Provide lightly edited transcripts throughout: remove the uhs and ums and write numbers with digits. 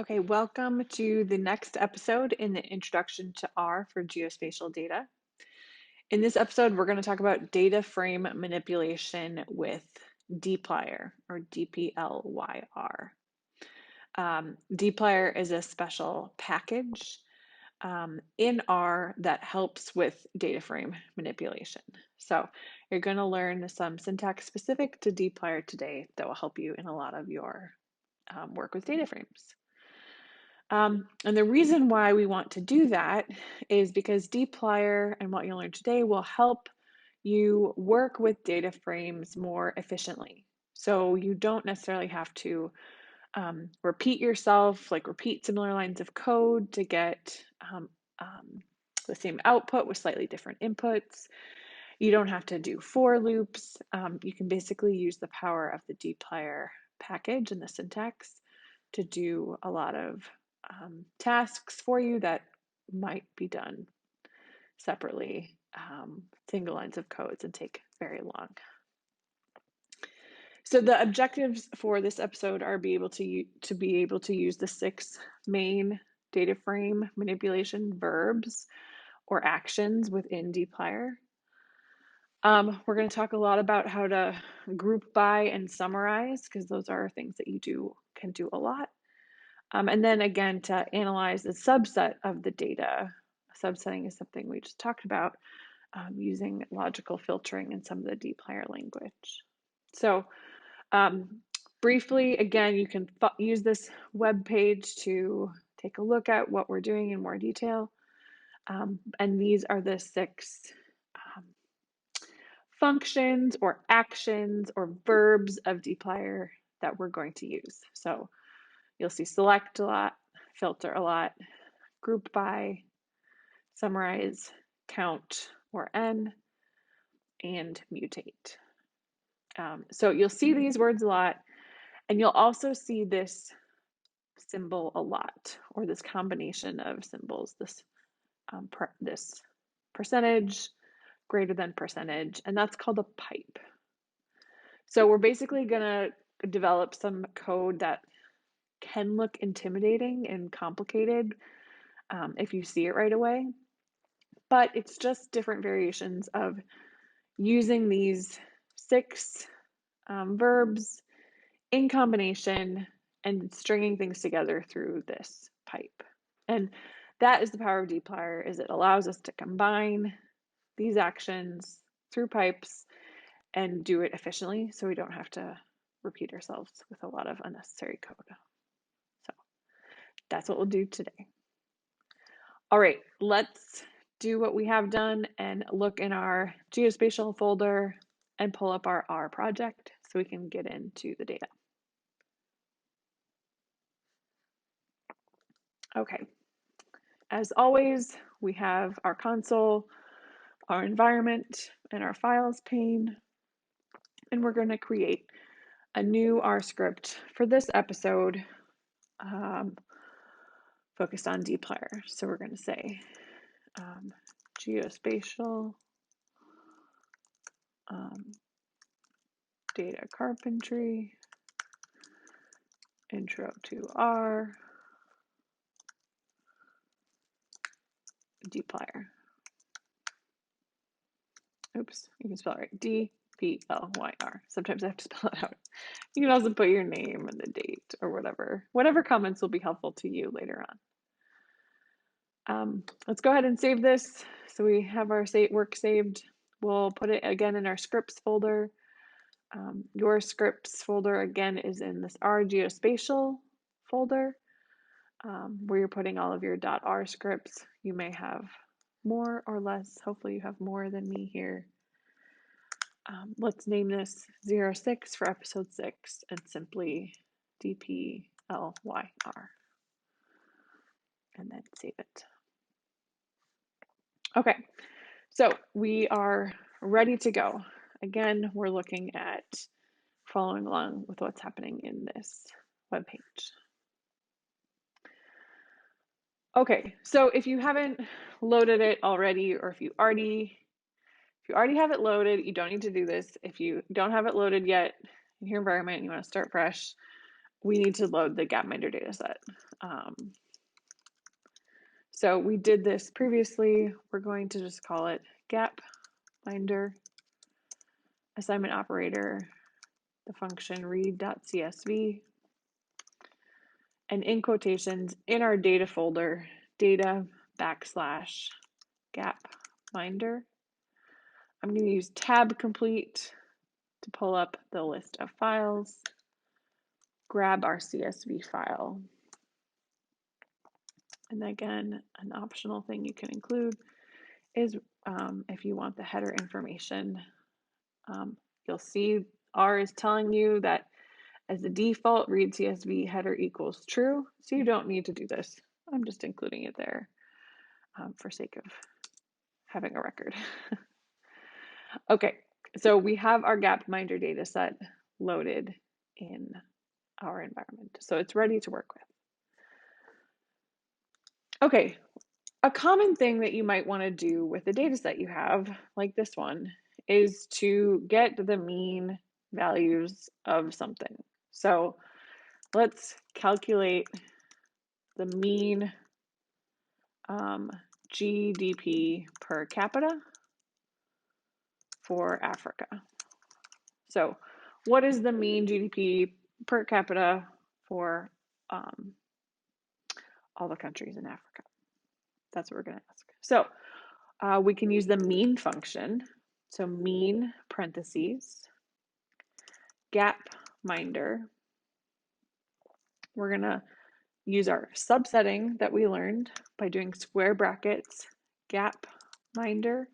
Okay, welcome to the next episode in the Introduction to R for Geospatial Data. In this episode, we're going to talk about data frame manipulation with Dplyr or Dplyr. Dplyr is a special package in R that helps with data frame manipulation. So you're going to learn some syntax specific to Dplyr today that will help you in a lot of your work with data frames. And the reason why we want to do that is because Dplyr and what you'll learn today will help you work with data frames more efficiently. So you don't necessarily have to repeat yourself, like repeat similar lines of code to get the same output with slightly different inputs. You don't have to do for loops. You can basically use the power of the Dplyr package and the syntax to do a lot of tasks for you that might be done separately, single lines of codes, and take very long. So the objectives for this episode are be able to use the 6 main data frame manipulation verbs or actions within Dplyr. We're going to talk a lot about how to group by and summarize, because those are things that you can do a lot. And then again, to analyze the subset of the data. Subsetting is something we just talked about, using logical filtering and some of the Dplyr language. So briefly, again, you can use this web page to take a look at what we're doing in more detail. And these are the 6 functions or actions or verbs of Dplyr that we're going to use. So you'll see select a lot, filter a lot, group by, summarize, count or n, and mutate. So you'll see these words a lot, and you'll also see this symbol a lot, or this combination of symbols, this percentage, greater than percentage, and that's called a pipe. So we're basically going to develop some code that can look intimidating and complicated if you see it right away, but it's just different variations of using these 6 verbs in combination and stringing things together through this pipe. And that is the power of Dplyr, is it allows us to combine these actions through pipes and do it efficiently, so we don't have to repeat ourselves with a lot of unnecessary code. So that's what we'll do today. All right, let's do what we have done and look in our Geospatial folder and pull up our R project so we can get into the data. Okay, as always, we have our console, our environment, and our files pane, and we're going to create a new R script for this episode focused on Dplyr. So we're going to say Geospatial Data Carpentry Intro to R Dplyr. Oops, you can spell it right. Dplyr. Sometimes I have to spell it out. You can also put your name and the date or whatever. Whatever comments will be helpful to you later on. Let's go ahead and save this. So we have our work saved. We'll put it again in our scripts folder. Your scripts folder again is in this R Geospatial folder, where you're putting all of your .r scripts. You may have more or less. Hopefully you have more than me here. Let's name this 06 for episode 6 and simply Dplyr, and then save it. Okay, so we are ready to go. Again, we're looking at following along with what's happening in this web page. Okay, so if you haven't loaded it already, or if you already have it loaded, you don't need to do this. If you don't have it loaded yet in your environment, you want to start fresh, we need to load the Gapminder data set. So we did this previously. We're going to just call it Gapminder assignment operator, the function read.csv, and in quotations in our data folder, data \Gapminder. I'm going to use tab complete to pull up the list of files, grab our CSV file. And again, an optional thing you can include is if you want the header information, you'll see R is telling you that as the default read CSV header equals true, so you don't need to do this. I'm just including it there for sake of having a record. Okay, so we have our Gapminder data set loaded in our environment, so it's ready to work with. Okay, a common thing that you might want to do with the data set you have, like this one, is to get the mean values of something. So let's calculate the mean GDP per capita for Africa. So what is the mean GDP per capita for all the countries in Africa? That's what we're going to ask. So we can use the mean function. So mean parentheses, Gapminder. We're going to use our subsetting that we learned by doing square brackets, Gapminder.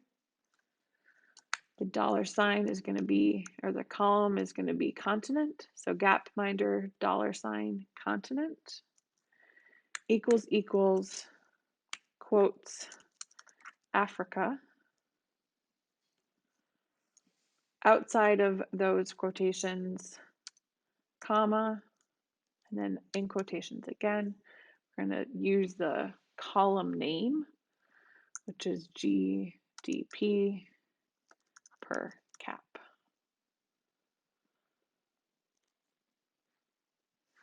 The $sign is going to be, or the column is going to be continent. So Gapminder $, continent, equals, equals, quotes, Africa. Outside of those quotations, comma, and then in quotations again, we're going to use the column name, which is GDP per cap.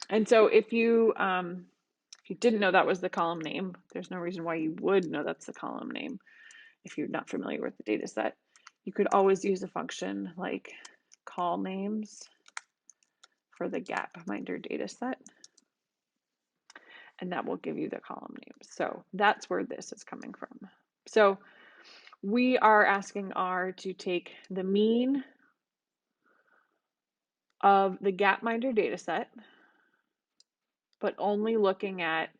And so if you didn't know that was the column name, there's no reason why you would know that's the column name if you're not familiar with the data set. You could always use a function like call names for the Gapminder data set, and that will give you the column names. So that's where this is coming from. So we are asking R to take the mean of the Gapminder data set, but only looking at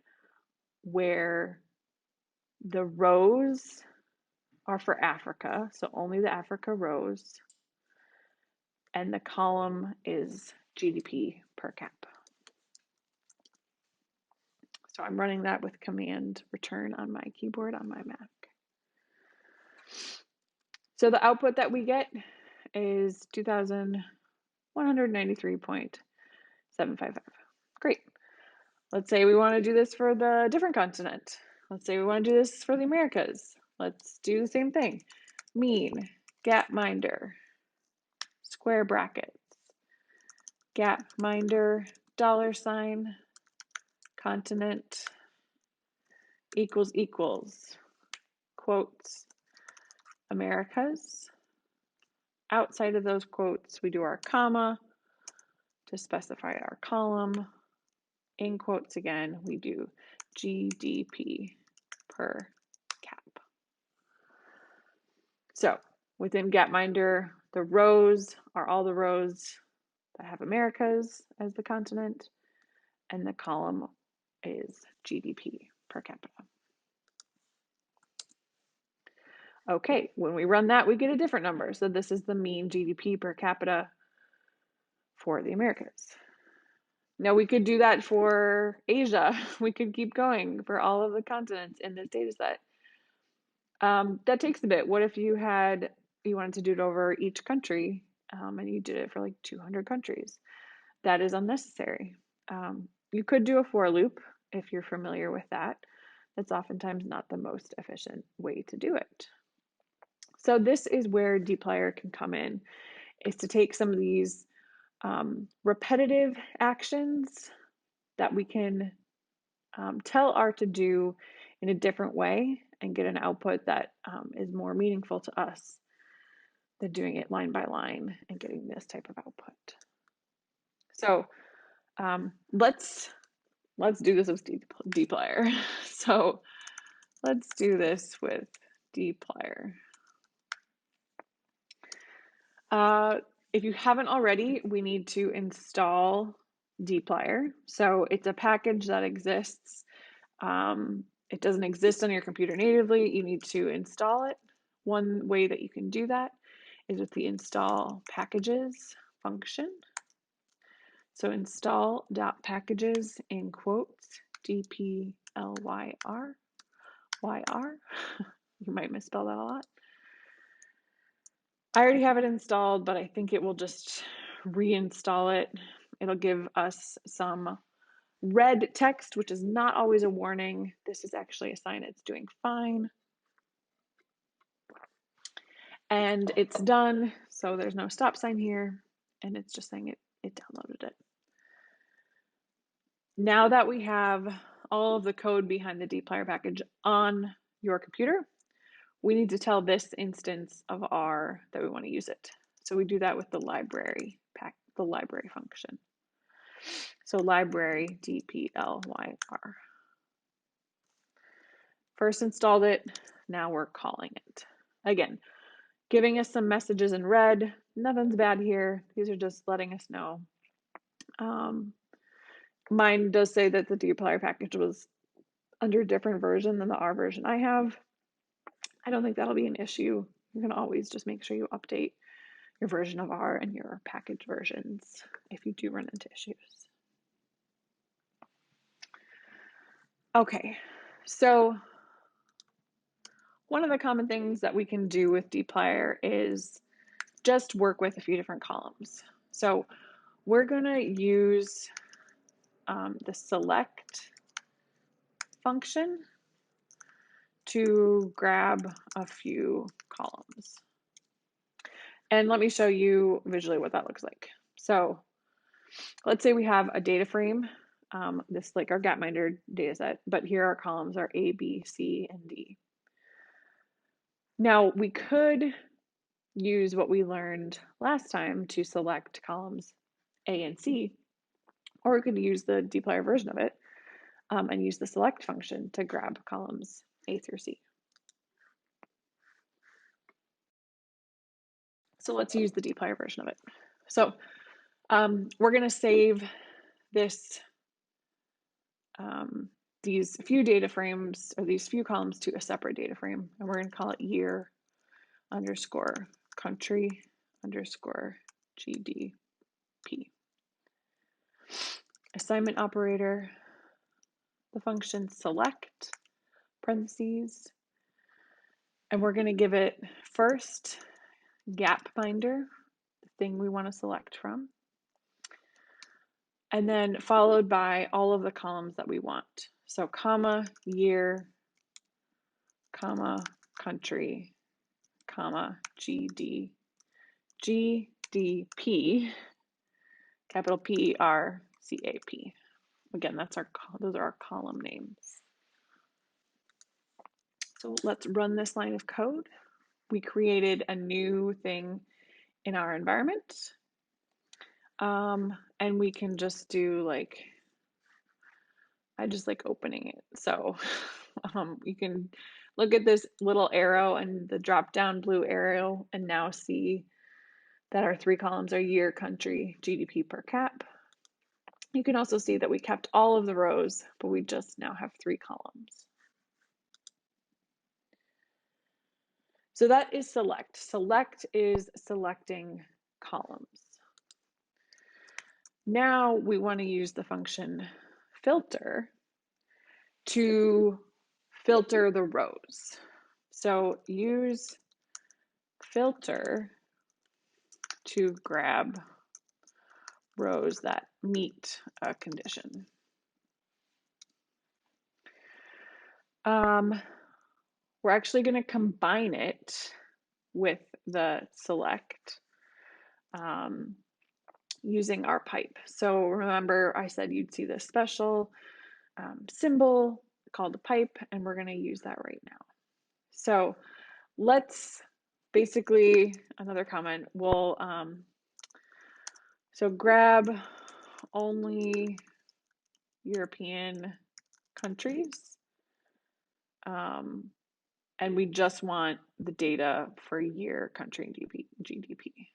where the rows are for Africa, so only the Africa rows, and the column is GDP per cap. So I'm running that with Command Return on my keyboard on my Mac. So the output that we get is 2,193.755. Great. Let's say we want to do this for the different continent. Let's say we want to do this for the Americas. Let's do the same thing. Mean, Gapminder, square brackets, Gapminder, $, continent, equals, equals, quotes, Americas. Outside of those quotes, we do our comma to specify our column. In quotes again, we do GDP per cap. So within Gapminder, the rows are all the rows that have Americas as the continent, and the column is GDP per capita. Okay, when we run that, we get a different number. So this is the mean GDP per capita for the Americas. Now we could do that for Asia. We could keep going for all of the continents in this data set. That takes a bit. What if you wanted to do it over each country and you did it for like 200 countries? That is unnecessary. You could do a for loop if you're familiar with that. That's oftentimes not the most efficient way to do it. So this is where Dplyr can come in, is to take some of these repetitive actions that we can tell R to do in a different way and get an output that is more meaningful to us than doing it line by line and getting this type of output. So let's do this with Dplyr. So let's do this with Dplyr. If you haven't already, we need to install Dplyr. So it's a package that exists. It doesn't exist on your computer natively. You need to install it. One way that you can do that is with the install packages function. So install.packages in quotes, Dplyr, YR. You might misspell that a lot. I already have it installed, but I think it will just reinstall it. It'll give us some red text, which is not always a warning. This is actually a sign it's doing fine. And it's done, so there's no stop sign here, and it's just saying it downloaded it. Now that we have all of the code behind the Dplyr package on your computer, we need to tell this instance of R that we want to use it. So we do that with the library function. So library dplyr. First installed it, now we're calling it. Again, giving us some messages in red. Nothing's bad here. These are just letting us know. Mine does say that the Dplyr package was under a different version than the R version I have. I don't think that'll be an issue. You can always just make sure you update your version of R and your package versions if you do run into issues. Okay, so one of the common things that we can do with Dplyr is just work with a few different columns. So we're gonna use the select function to grab a few columns. And let me show you visually what that looks like. So let's say we have a data frame, this is like our Gapminder data set, but here our columns are A, B, C, and D. Now we could use what we learned last time to select columns A and C, or we could use the Dplyr version of it and use the select function to grab columns A through C. So let's use the Dplyr version of it. So we're going to save this, these few data frames, or these few columns, to a separate data frame, and we're going to call it year underscore country underscore GDP. Assignment operator, the function select, parentheses, and we're going to give it first Gapminder, the thing we want to select from, and then followed by all of the columns that we want. So comma, year, comma, country, comma, GDP, capital PERCAP. Again, those are our column names. So let's run this line of code. We created a new thing in our environment. And we can just do like, I just like opening it. So you can look at this little arrow and the drop down blue arrow and now see that our three columns are year, country, GDP per cap. You can also see that we kept all of the rows, but we just now have three columns. So that is select. Select is selecting columns. Now we want to use the function filter to filter the rows. So use filter to grab rows that meet a condition. We're actually going to combine it with the select using our pipe. So remember I said you'd see this special symbol called a pipe, and we're going to use that right now. So let's basically, another comment, we'll so grab only European countries, and we just want the data for year, country, and GDP.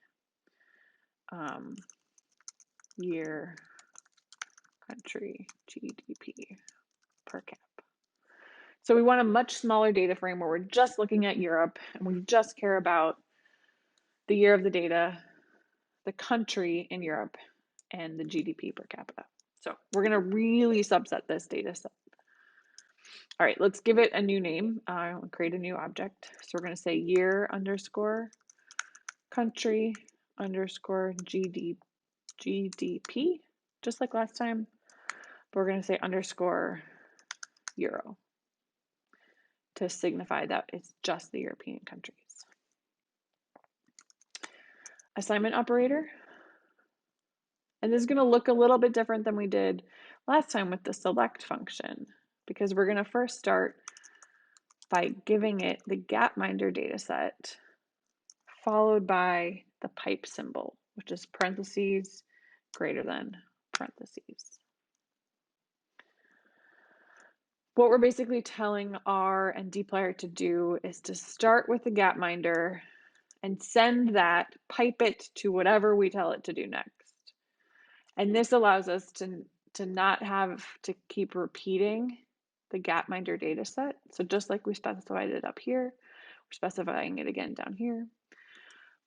Year, country, GDP per cap. So we want a much smaller data frame where we're just looking at Europe and we just care about the year of the data, the country in Europe, and the GDP per capita. So we're going to really subset this data set. All right, let's give it a new name. Create a new object. So we're going to say year underscore country underscore GDP, just like last time. But we're going to say underscore Euro to signify that it's just the European countries. Assignment operator. And this is going to look a little bit different than we did last time with the select function, because we're going to first start by giving it the Gapminder data set, followed by the pipe symbol, which is parentheses greater than parentheses. What we're basically telling R and Dplyr to do is to start with the Gapminder and send that, pipe it to whatever we tell it to do next. And this allows us to not have to keep repeating the Gapminder data set. So just like we specified it up here, we're specifying it again down here.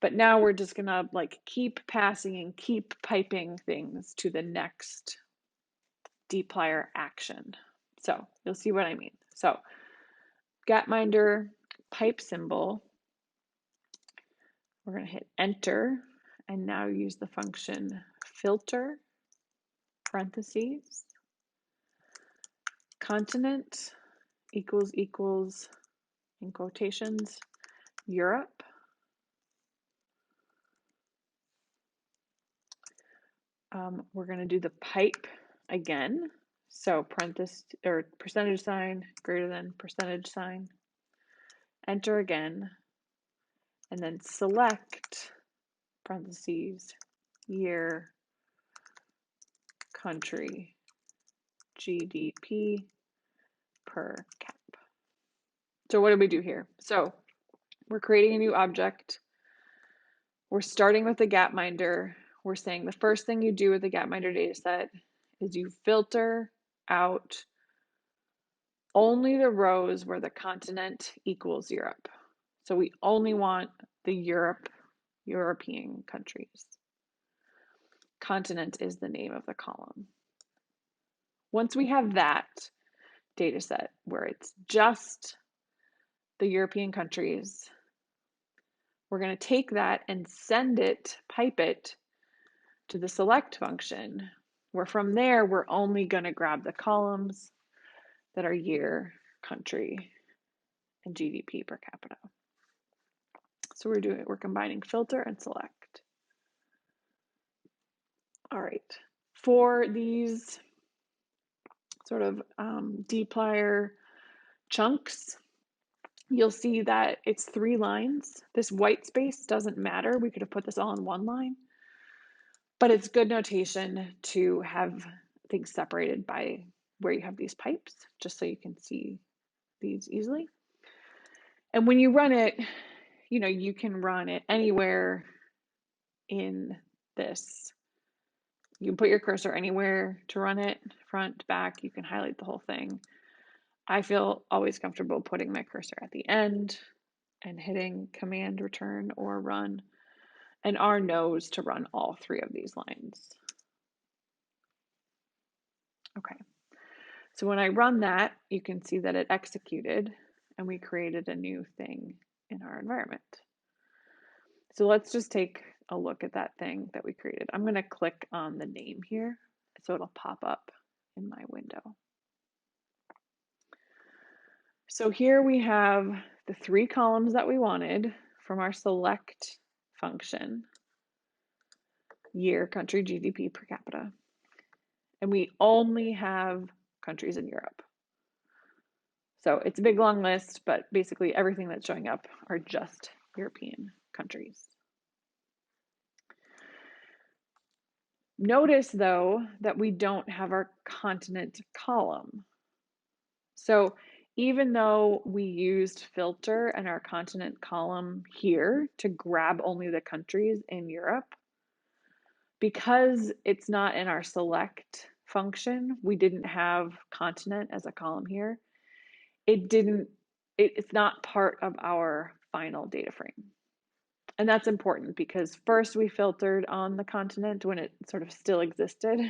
But now we're just gonna like keep passing and keep piping things to the next Dplyr action. So you'll see what I mean. So Gapminder pipe symbol, we're going to hit enter and now use the function filter parentheses continent equals in quotations Europe. We're going to do the pipe again. So parenthesis or percentage sign greater than percentage sign. Enter again, and then select parentheses year, country, GDP per cap. So what do we do here? So we're creating a new object. We're starting with the Gapminder. We're saying the first thing you do with the Gapminder dataset is you filter out only the rows where the continent equals Europe. So we only want the European countries. Continent is the name of the column. Once we have that data set where it's just the European countries, we're going to take that and send it, pipe it to the select function, where from there we're only going to grab the columns that are year, country, and GDP per capita. So we're combining filter and select. All right, for these sort of Dplyr chunks, you'll see that it's 3 lines. This white space doesn't matter. We could have put this all in 1 line, but it's good notation to have things separated by where you have these pipes, just so you can see these easily. And when you run it, you can run it anywhere in this. You can put your cursor anywhere to run it, front, back, you can highlight the whole thing. I feel always comfortable putting my cursor at the end and hitting command return or run, and R knows to run all 3 of these lines. Okay, so when I run that, you can see that it executed and we created a new thing in our environment. So let's just take a look at that thing that we created. I'm going to click on the name here so it'll pop up in my window. So here we have the 3 columns that we wanted from our select function. year, country, GDP per capita. And we only have countries in Europe. So it's a big long list, but basically everything that's showing up are just European countries. Notice though that we don't have our continent column. So even though we used filter and our continent column here to grab only the countries in Europe, because it's not in our select function, we didn't have continent as a column here. It's not part of our final data frame. And that's important because first we filtered on the continent when it sort of still existed.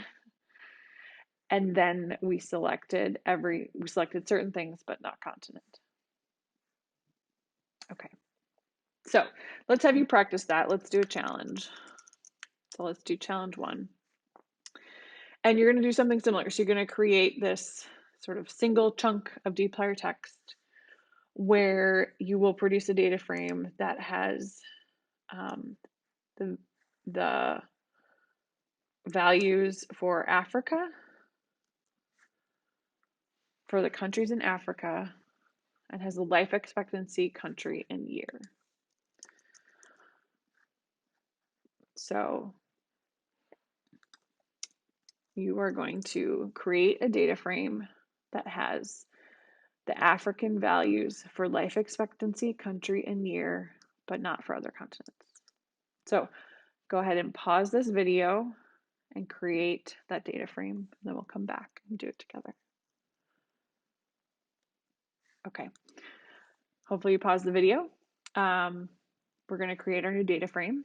And then we selected certain things, but not continent. Okay. So let's have you practice that. Let's do a challenge. So let's do challenge 1. And you're going to do something similar. So you're going to create this sort of single chunk of Dplyr text where you will produce a data frame that has the values for Africa, for the countries in Africa, and has the life expectancy, country, and year. So you are going to create a data frame that has the African values for life expectancy, country, and year, but not for other continents. So go ahead and pause this video and create that data frame, and then we'll come back and do it together. Okay, hopefully you paused the video. We're going to create our new data frame.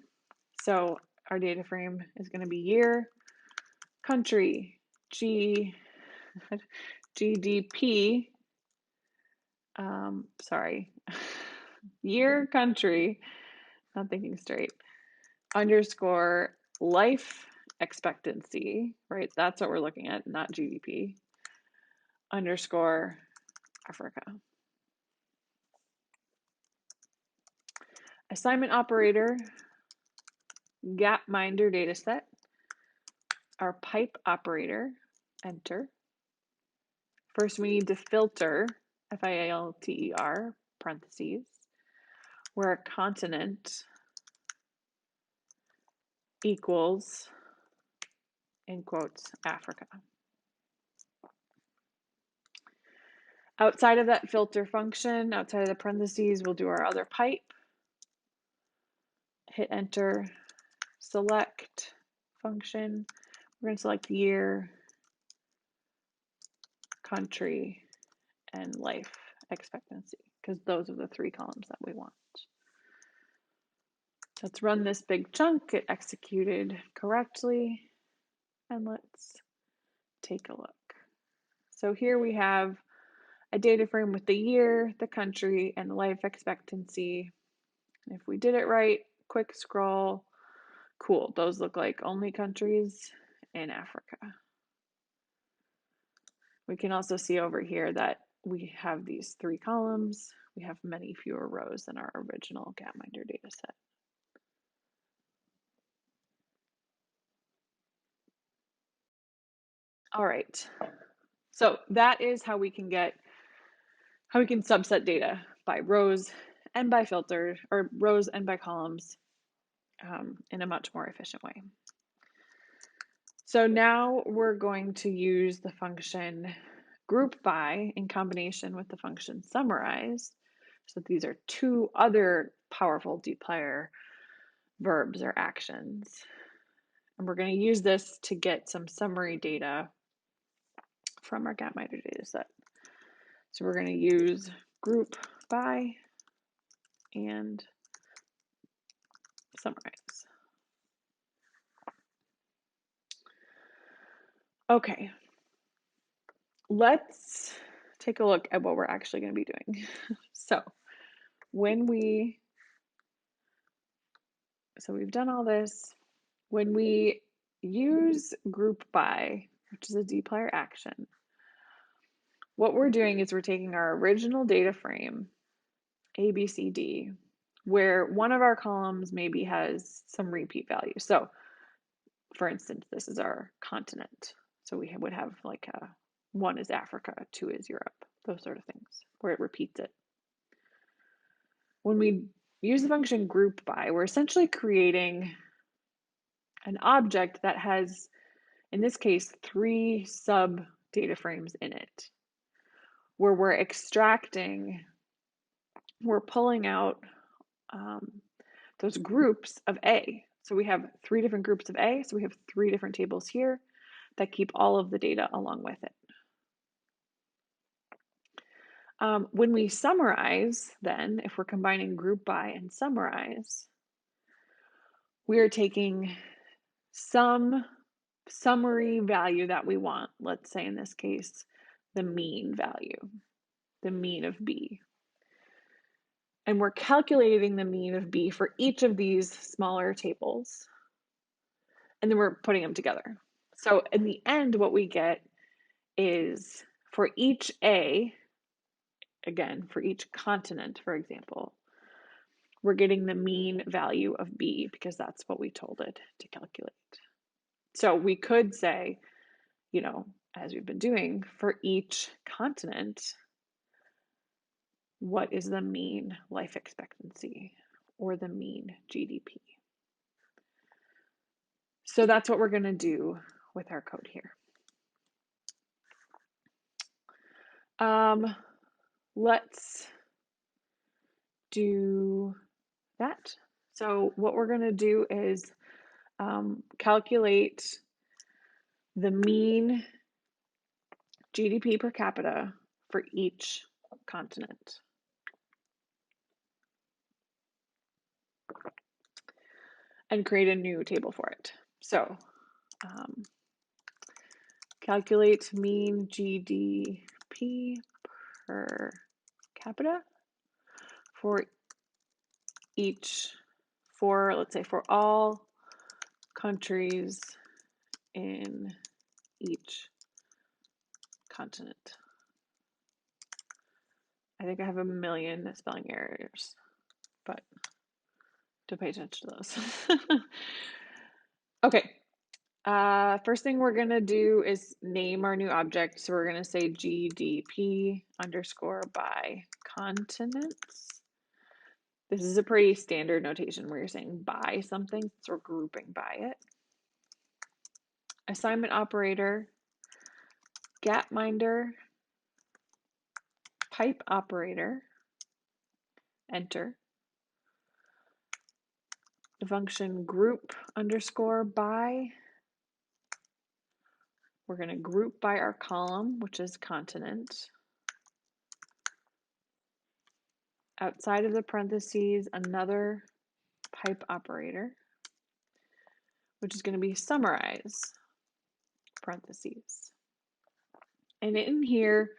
So our data frame is going to be year, country, GDP, year, country, not thinking straight, underscore life expectancy, right? That's what we're looking at, not GDP, underscore Africa. Assignment operator, Gapminder dataset, our pipe operator, enter. First, we need to filter, filter, parentheses, where a continent equals, in quotes, Africa. Outside of that filter function, outside of the parentheses, we'll do our other pipe. Hit enter, select function. We're going to select year, country, and life expectancy, because those are the 3 columns that we want. Let's run this big chunk. It executed correctly. And let's take a look. So here we have a data frame with the year, the country, and the life expectancy. And if we did it right, quick scroll, cool. Those look like only countries in Africa. We can also see over here that we have these 3 columns. We have many fewer rows than our original Gapminder data set. All right, so that is how we can subset data by rows and by filter, or rows and by columns in a much more efficient way. So now we're going to use the function group by in combination with the function summarize. So these are 2 other powerful Dplyr verbs or actions. And we're going to use this to get some summary data from our Gapminder data set. So we're going to use group by and summarize. Okay, let's take a look at what we're actually going to be doing. So we've done all this. When we use group by, which is a Dplyr action, what we're doing is we're taking our original data frame, A, B, C, D, where one of our columns maybe has some repeat values. So for instance, this is our continent. So we would have like 1 is Africa, 2 is Europe, those sort of things, where it repeats it. When we use the function group by, we're essentially creating an object that has, in this case, 3 sub data frames in it, where we're extracting, we're pulling out those groups of A. So we have 3 different groups of A, so we have 3 different tables here that keep all of the data along with it. When we summarize, then, if we're combining group by and summarize, we are taking some summary value that we want, let's say in this case, the mean value, the mean of B. And we're calculating the mean of B for each of these smaller tables, and then we're putting them together. So in the end, what we get is for each A, again, for each continent, for example, we're getting the mean value of B because that's what we told it to calculate. So we could say, you know, as we've been doing, for each continent, what is the mean life expectancy or the mean GDP? So that's what we're going to do with our code here. Let's do that. So what we're going to do is calculate the mean GDP per capita for each continent. And create a new table for it. So calculate mean GDP per capita for each, let's say for all countries in each continent. I think I have a million spelling errors, but don't pay attention to those. Okay. First thing we're going to do is name our new object. So we're going to say GDP underscore by continents. This is a pretty standard notation where you're saying by something, so we're grouping by it. Assignment operator, Gapminder, pipe operator, enter. The function group underscore by, we're going to group by our column, which is continent. Outside of the parentheses, another pipe operator, which is going to be summarize, parentheses. And in here,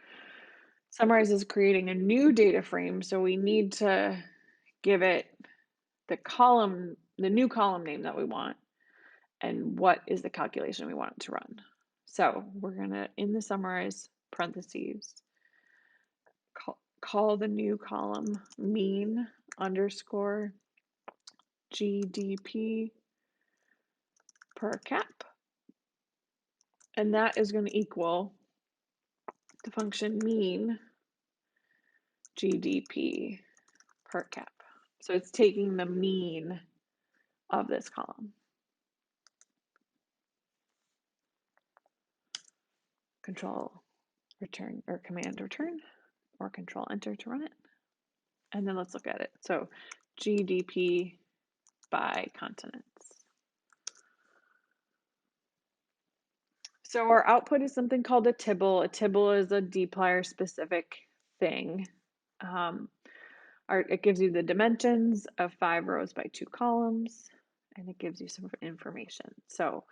summarize is creating a new data frame, so we need to give it the new column name that we want, and what is the calculation we want it to run. So we're going to, in the summarize parentheses, call the new column mean underscore GDP per cap. And that is going to equal the function mean GDP per cap. So it's taking the mean of this column. Control return or command return or control enter to run it. And then let's look at it. So GDP by continents. So our output is something called a tibble. A tibble is a Dplyr specific thing. It gives you the dimensions of 5 rows by 2 columns, and it gives you some information. So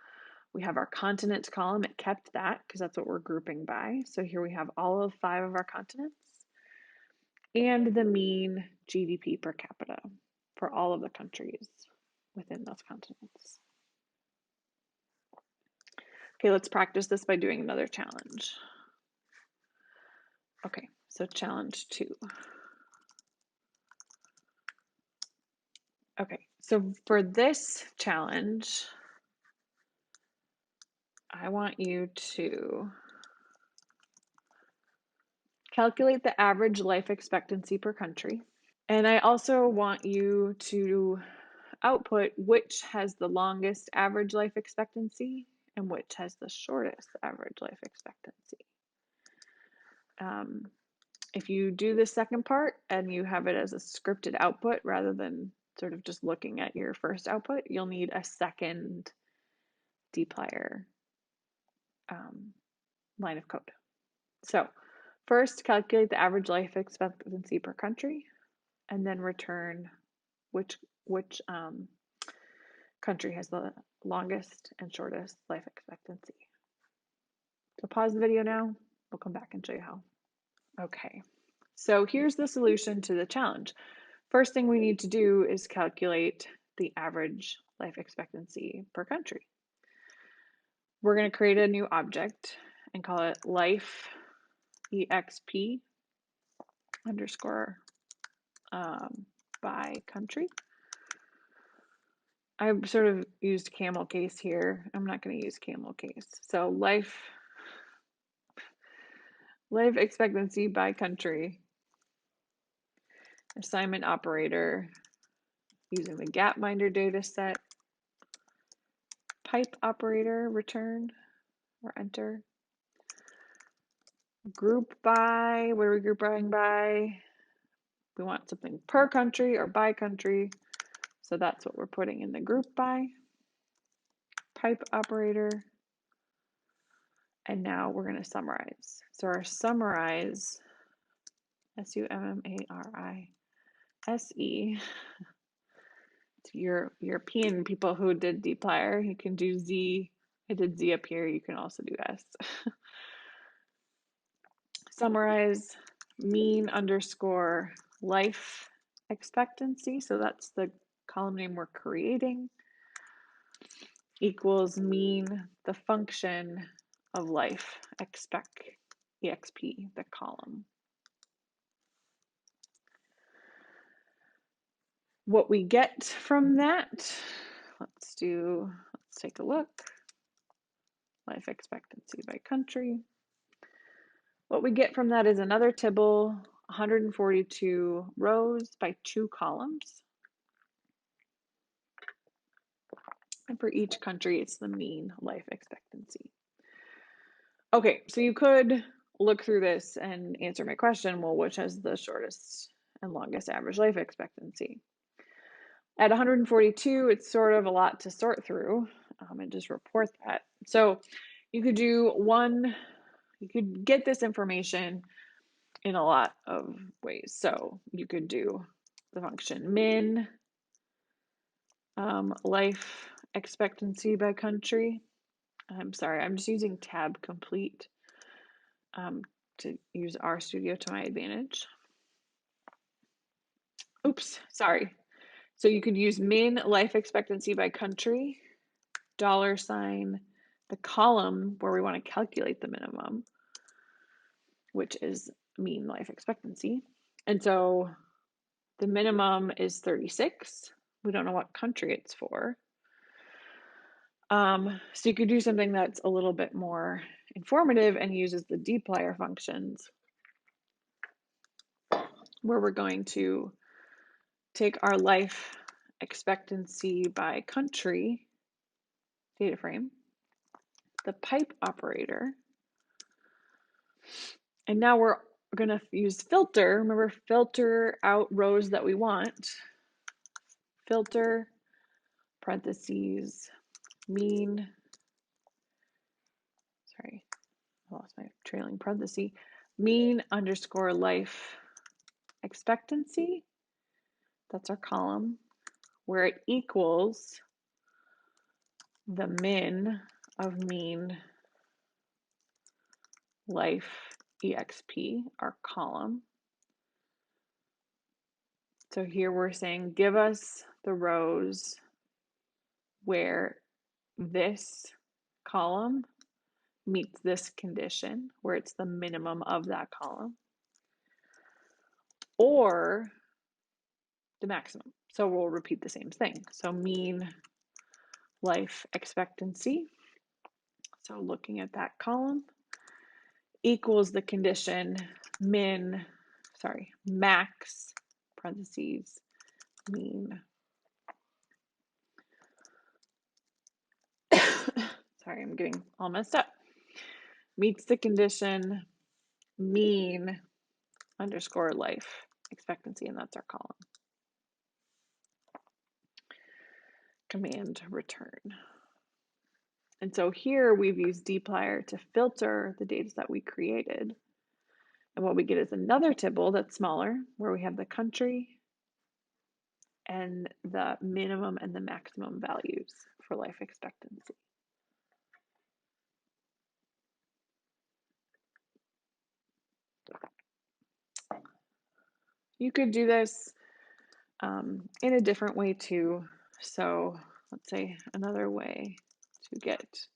we have our continent column. It kept that because that's what we're grouping by. So here we have all of 5 of our continents and the mean GDP per capita for all of the countries within those continents. Okay, let's practice this by doing another challenge. Okay, so challenge 2. Okay, so for this challenge, I want you to calculate the average life expectancy per country. And I also want you to output which has the longest average life expectancy and which has the shortest average life expectancy. If you do the second part and you have it as a scripted output rather than sort of just looking at your first output, you'll need a second Dplyr line of code. So first, calculate the average life expectancy per country, and then return which country has the longest and shortest life expectancy. So pause the video now. We'll come back and show you how. Okay, so here's the solution to the challenge. First thing we need to do is calculate the average life expectancy per country. We're going to create a new object and call it life exp underscore by country. I've sort of used camel case here. I'm not going to use camel case. So life expectancy by country, assignment operator using the Gapminder data set, pipe operator return or enter, group by, what are we grouping by? We want something per country or by country. So that's what we're putting in the group by, pipe operator. And now we're going to summarize. So our summarize, S-U-M-M-A-R-I-S-E, to your European people who did Dplyr, you can do Z. I did Z up here, you can also do S. Summarize mean underscore life expectancy, so that's the column name we're creating, equals mean the function of life exp, the column. What we get from that, let's take a look. Life expectancy by country. What we get from that is another tibble, 142 rows by 2 columns. And for each country, it's the mean life expectancy. Okay, so you could look through this and answer my question, well, which has the shortest and longest average life expectancy? At 142, it's sort of a lot to sort through and just report that. So you could do you could get this information in a lot of ways. So you could do the function min life expectancy by country. I'm sorry, I'm just using tab complete to use RStudio to my advantage. Oops, sorry. So you could use min life expectancy by country, $, the column where we want to calculate the minimum, which is mean life expectancy. And so the minimum is 36. We don't know what country it's for. So you could do something that's a little bit more informative and uses the Dplyr functions, where we're going to take our life expectancy by country data frame, the pipe operator, and now we're going to use filter. Remember, filter out rows that we want. Filter, parentheses, mean, sorry, I lost my trailing parenthesis, mean underscore life expectancy. That's our column, where it equals the min of mean life exp, our column. So here we're saying give us the rows where this column meets this condition, where it's the minimum of that column, or the maximum. So we'll repeat the same thing. So mean life expectancy. So looking at that column, equals the condition max, parentheses, mean. Sorry, I'm getting all messed up. Meets the condition mean underscore life expectancy, and that's our column. Command return. And so here we've used Dplyr to filter the data that we created. And what we get is another table that's smaller, where we have the country and the minimum and the maximum values for life expectancy. You could do this in a different way too. So let's say another way to get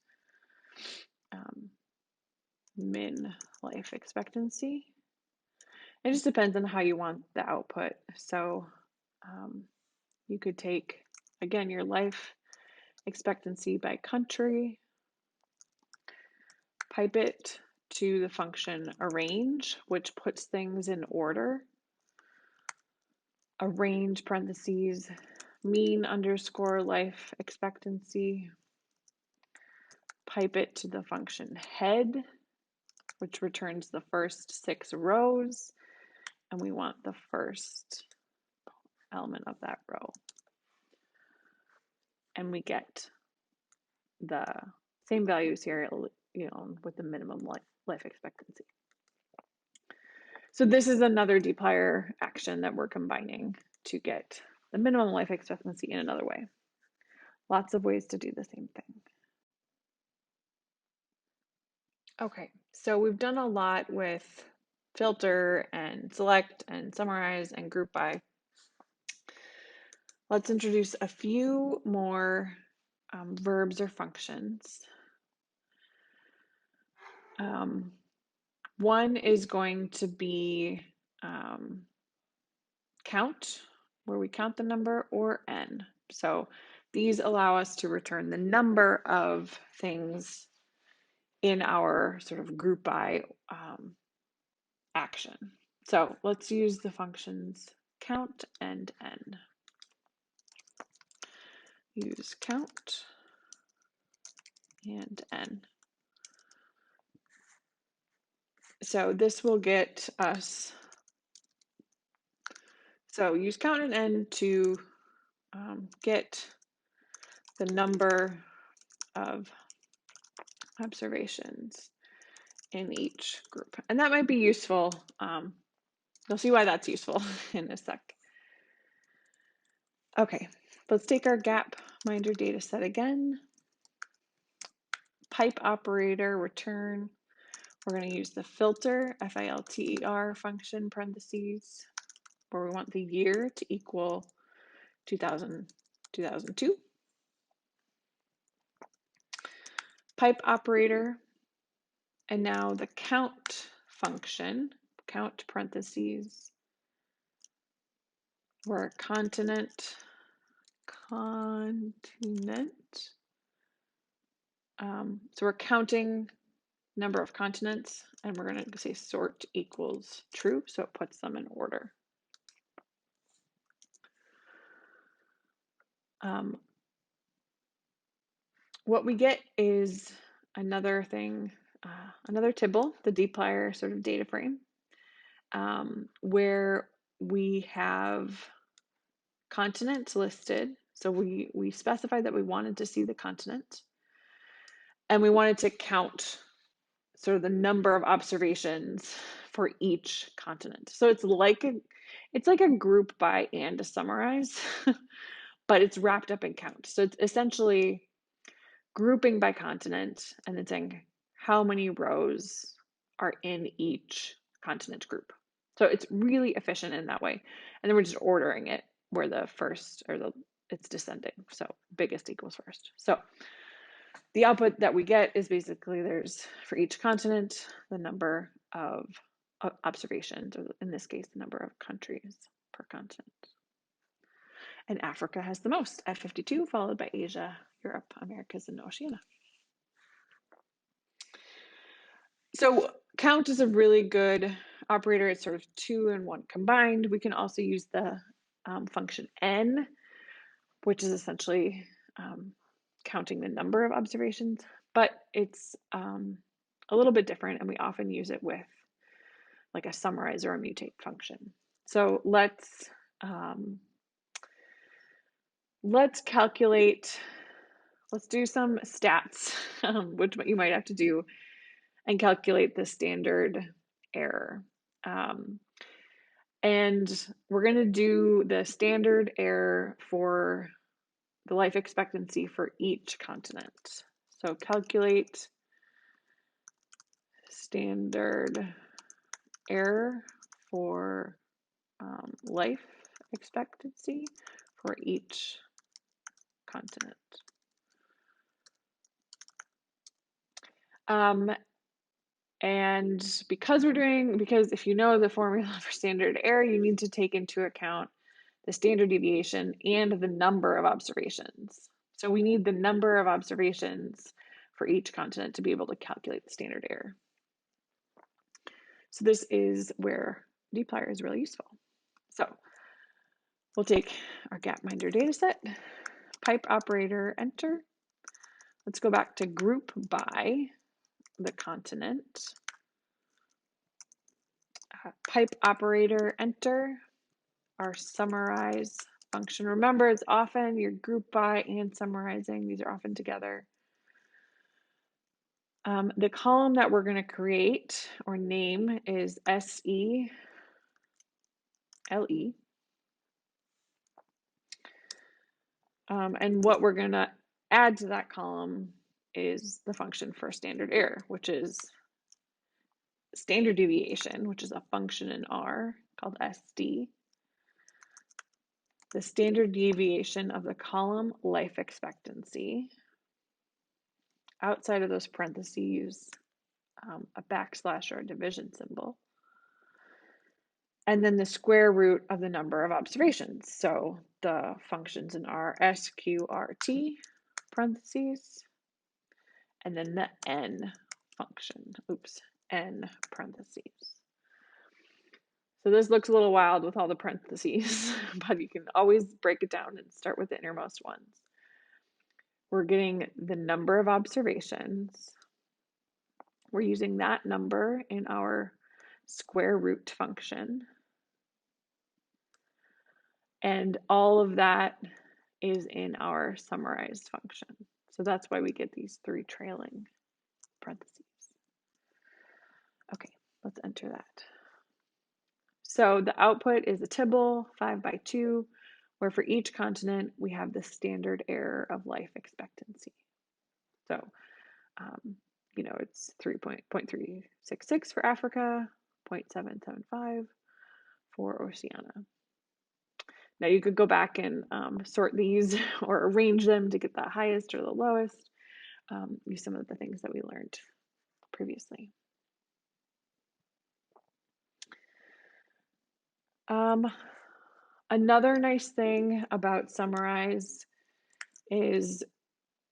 min life expectancy. It just depends on how you want the output. So you could take, again, your life expectancy by country, pipe it to the function arrange, which puts things in order. Arrange parentheses, mean underscore life expectancy, pipe it to the function head, which returns the first 6 rows, and we want the first element of that row. And we get the same values here, with the minimum life expectancy. So this is another Dplyr action that we're combining to get the minimum life expectancy in another way. Lots of ways to do the same thing. Okay, so we've done a lot with filter and select and summarize and group by. Let's introduce a few more verbs or functions. One is going to be count, where we count the number, or n. So these allow us to return the number of things in our sort of group by action. So let's use the functions count and n. Use count and n. So this will get us, so use count and n to get the number of observations in each group. And that might be useful. You'll see why that's useful in a sec. Okay, let's take our Gapminder data set again. Pipe operator return. We're going to use the filter, filter function, parentheses, where we want the year to equal 2002. Pipe operator, and now the count function, count parentheses, where continent. So we're counting number of continents, and we're going to say sort equals true, so it puts them in order. What we get is another thing, another tibble, the Dplyr sort of data frame, where we have continents listed. So we specified that we wanted to see the continent, and we wanted to count sort of the number of observations for each continent. So it's like a group by and a summarize, but it's wrapped up in count. So it's essentially grouping by continent and then saying how many rows are in each continent group. So it's really efficient in that way. And then we're just ordering it where the first it's descending. So biggest equals first. So the output that we get is basically there's for each continent the number of observations, or in this case, the number of countries per continent. And Africa has the most at 52, followed by Asia, Europe, Americas, and Oceania. So count is a really good operator. It's sort of 2 and 1 combined. We can also use the function n, which is essentially counting the number of observations, but it's a little bit different, and we often use it with like a summarize or a mutate function. So let's calculate, let's do some stats, which you might have to do, and calculate the standard error. And we're going to do the standard error for the life expectancy for each continent. So calculate standard error for life expectancy for each continent. And because if you know the formula for standard error, you need to take into account the standard deviation and the number of observations. So we need the number of observations for each continent to be able to calculate the standard error. So this is where Dplyr is really useful. So we'll take our Gapminder dataset, pipe operator, enter. Let's go back to group by the continent. Pipe operator, enter. Our summarize function. Remember, it's often your group by and summarizing. These are often together. The column that we're going to create or name is SELE. And what we're going to add to that column is the function for standard error, which is standard deviation, which is a function in R called SD. The standard deviation of the column life expectancy. Outside of those parentheses, use a backslash or a division symbol. And then the square root of the number of observations. So the functions in R, SQRT, parentheses, and then the N function, N parentheses. So this looks a little wild with all the parentheses, but you can always break it down and start with the innermost ones. We're getting the number of observations. We're using that number in our square root function. And all of that is in our summarize function. So that's why we get these 3 trailing parentheses. Okay, let's enter that. So the output is a tibble 5x2, where for each continent we have the standard error of life expectancy. So, it's 3.366 for Africa, 0.775 for Oceania. Now you could go back and sort these or arrange them to get the highest or the lowest. Use some of the things that we learned previously. Another nice thing about summarize is,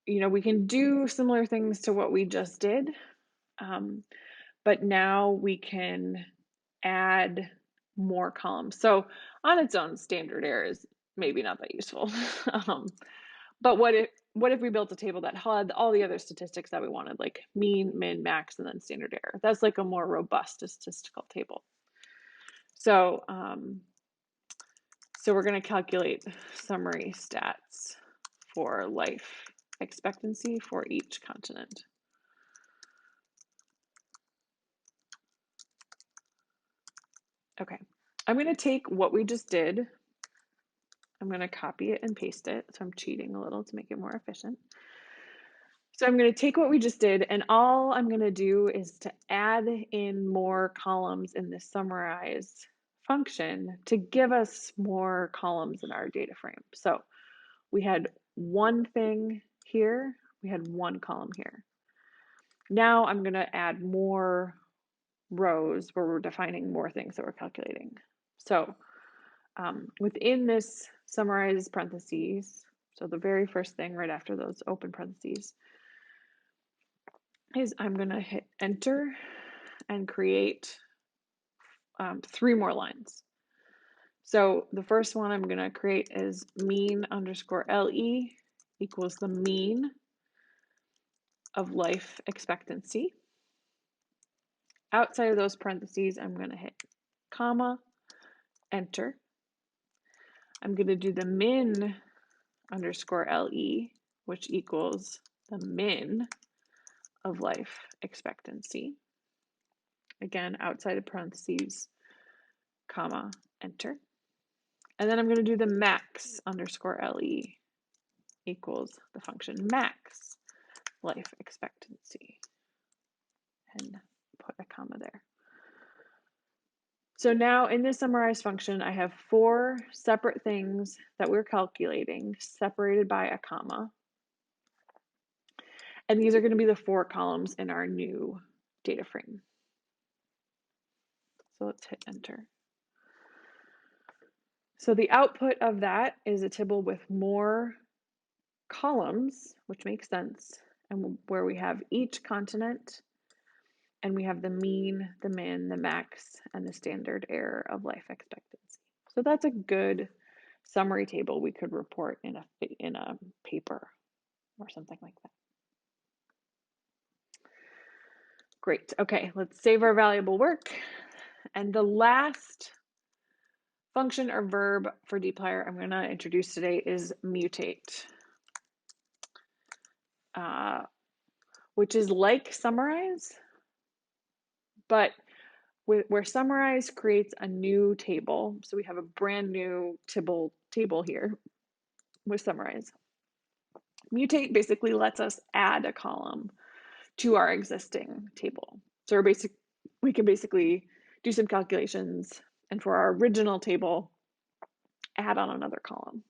we can do similar things to what we just did, but now we can add more columns. So on its own, standard error is maybe not that useful. But what if we built a table that had all the other statistics that we wanted, like mean, min, max, and then standard error? That's like a more robust statistical table. So, so we're going to calculate summary stats for life expectancy for each continent. Okay, I'm going to take what we just did. I'm going to copy it and paste it. So I'm cheating a little to make it more efficient. So I'm going to take what we just did, and all I'm going to do is to add in more columns in this summarize function to give us more columns in our data frame. So we had one thing here, we had one column here. Now I'm going to add more rows where we're defining more things that we're calculating. So within this summarize parentheses, so the very first thing right after those open parentheses, is I'm going to hit enter and create 3 more lines. So the first one I'm going to create is mean underscore LE equals the mean of life expectancy. Outside of those parentheses, I'm going to hit comma, enter. I'm going to do the min underscore LE, which equals the min of life expectancy. Again, outside of parentheses, comma, enter. And then I'm going to do the max underscore LE equals the function max life expectancy, and put a comma there. So now in this summarize function, I have 4 separate things that we're calculating separated by a comma. And these are going to be the 4 columns in our new data frame. So let's hit enter. So the output of that is a table with more columns, which makes sense, and where we have each continent, and we have the mean, the min, the max, and the standard error of life expectancy. So that's a good summary table we could report in a paper or something like that. Great. Okay, let's save our valuable work. And the last function or verb for Dplyr I'm going to introduce today is mutate, which is like summarize, but where summarize creates a new table. So we have a brand new table here with summarize. Mutate basically lets us add a column to our existing table. So we can basically do some calculations, and for our original table, add on another column.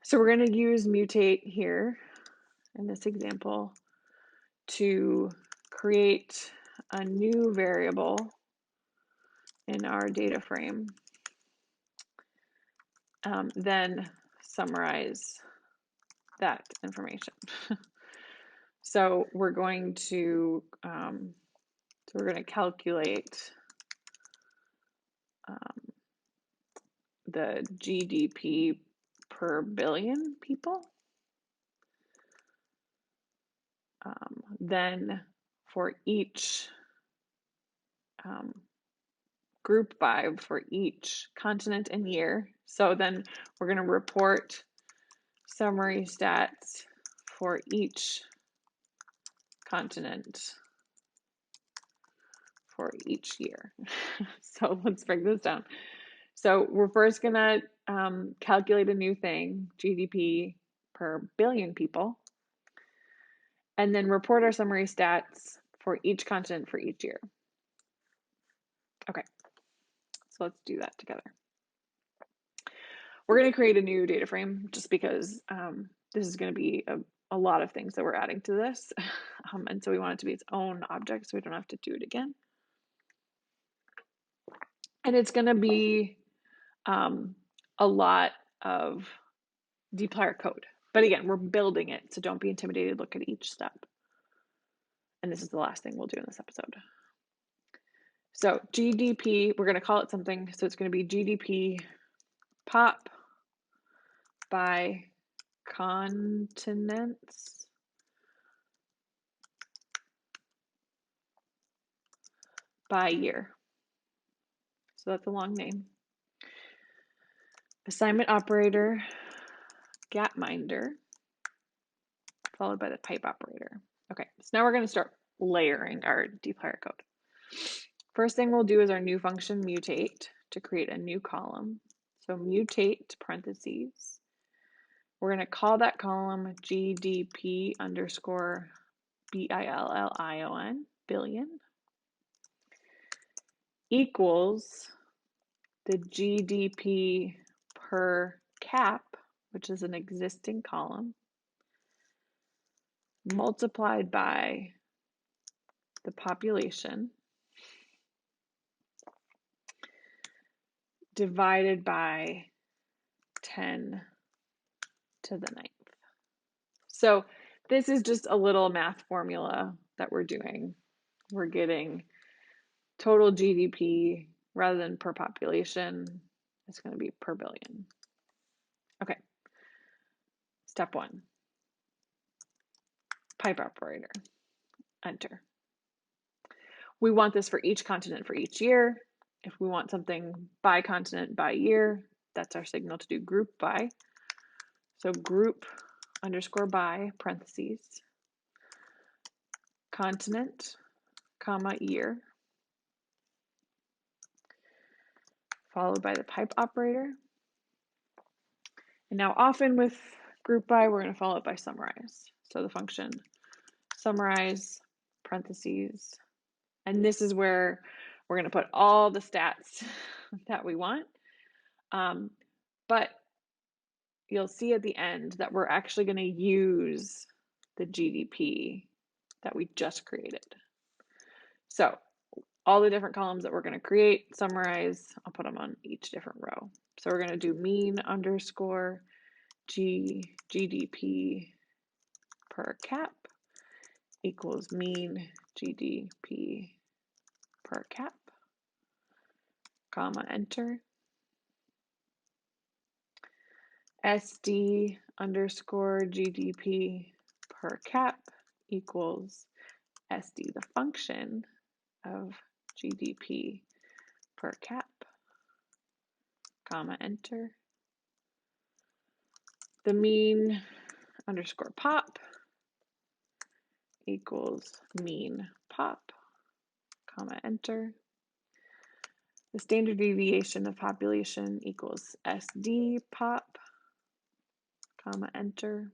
So we're going to use mutate here in this example to create a new variable in our data frame, then summarize that information. So we're going to calculate the GDP per billion people. Then for each group by for each continent and year. So then we're going to report summary stats for each continent for each year. So let's break this down. So we're first going to calculate a new thing, GDP per billion people, and then report our summary stats for each continent for each year. Okay, so let's do that together. We're going to create a new data frame just because this is going to be a lot of things that we're adding to this. And so we want it to be its own object so we don't have to do it again. And it's going to be a lot of Dplyr code. But again, we're building it, so don't be intimidated. Look at each step. And this is the last thing we'll do in this episode. So GDP, we're going to call it something. So it's going to be GDP pop by continents by year. So that's a long name. Assignment operator, Gapminder, followed by the pipe operator. Okay, so now we're going to start layering our Dplyr code. First thing we'll do is our new function mutate to create a new column. So mutate parentheses. We're going to call that column GDP underscore BILLION, billion, equals the GDP per cap, which is an existing column, multiplied by the population, divided by 10 to the 9th. So This is just a little math formula that we're doing. We're getting total GDP rather than per population. It's going to be per billion. Okay. Step 1. Pipe operator. Enter. We want this for each continent for each year. If we want something by continent by year, that's our signal to do group by. So group underscore by, parentheses, continent, comma, year, followed by the pipe operator. And now often with group by, we're going to follow it by summarize. So the function summarize, parentheses, and this is where we're going to put all the stats that we want. But you'll see at the end that we're actually going to use the GDP that we just created. So all the different columns that we're going to create, summarize, I'll put them on each different row. So we're going to do mean underscore GDP per cap equals mean GDP per cap, comma, enter. SD underscore GDP per cap equals SD, the function of GDP per cap, comma, enter. The mean underscore pop equals mean pop, comma, enter. The standard deviation of population equals SD pop, comma, enter.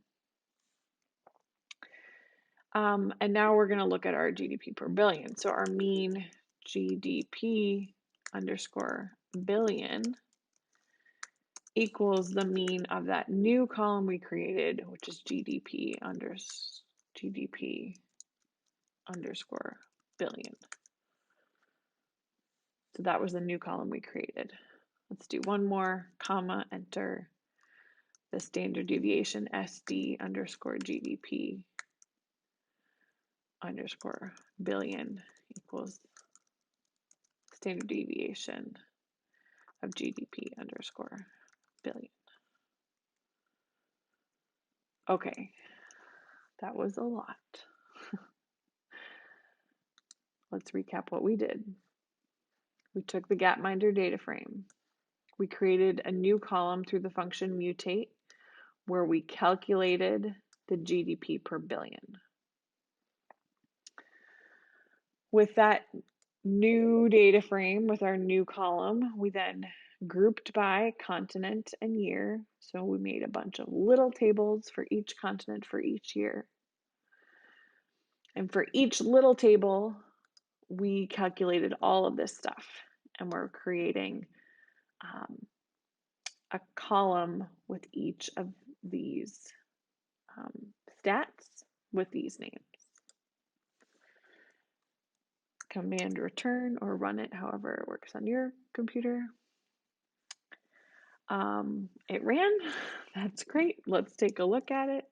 And now we're going to look at our GDP per billion. So our mean GDP underscore billion equals the mean of that new column we created, which is GDP underscore billion. So that was the new column we created. Let's do one more, comma, enter. The standard deviation SD underscore GDP underscore billion equals standard deviation of GDP underscore billion. Okay, that was a lot. Let's recap what we did. We took the Gapminder data frame. We created a new column through the function mutate where we calculated the GDP per billion. With that new data frame, with our new column, we then grouped by continent and year. So we made a bunch of little tables for each continent for each year. And for each little table, we calculated all of this stuff. And we're creating a column with each of these stats with these names. Command return or run it however it works on your computer. It ran. That's great. Let's take a look at it.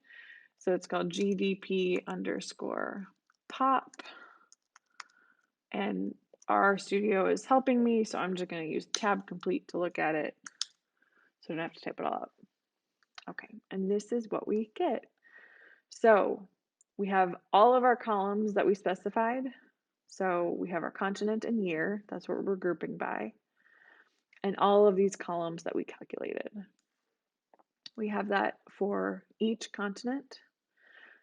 So it's called GDP underscore pop. And R Studio is helping me, so I'm just going to use tab complete to look at it. So I don't have to type it all out. Okay, and this is what we get. So we have all of our columns that we specified. So we have our continent and year, that's what we're grouping by, and all of these columns that we calculated. We have that for each continent,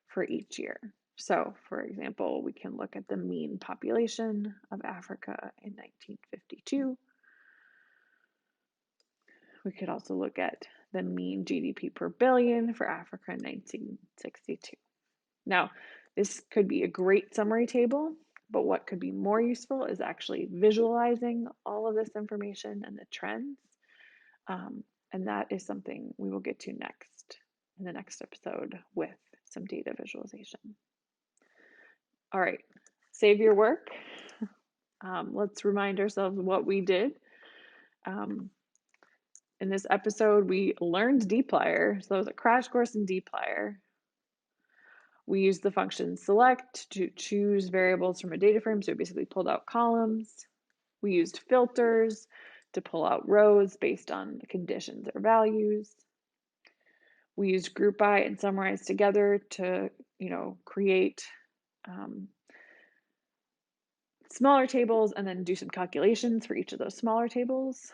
for each year. So, for example, we can look at the mean population of Africa in 1952. We could also look at the mean GDP per billion for Africa in 1962. Now, this could be a great summary table, but what could be more useful is actually visualizing all of this information and the trends. And that is something we will get to next in the next episode with some data visualization. All right, save your work. Let's remind ourselves what we did. In this episode, we learned Dplyr. So it was a crash course in Dplyr. We used the function select to choose variables from a data frame, so we basically pulled out columns. We used filters to pull out rows based on the conditions or values. We used group by and summarize together to, create smaller tables and then do some calculations for each of those smaller tables.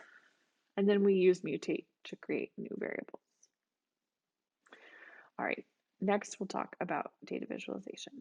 And then we use mutate to create new variables. All right, next we'll talk about data visualization.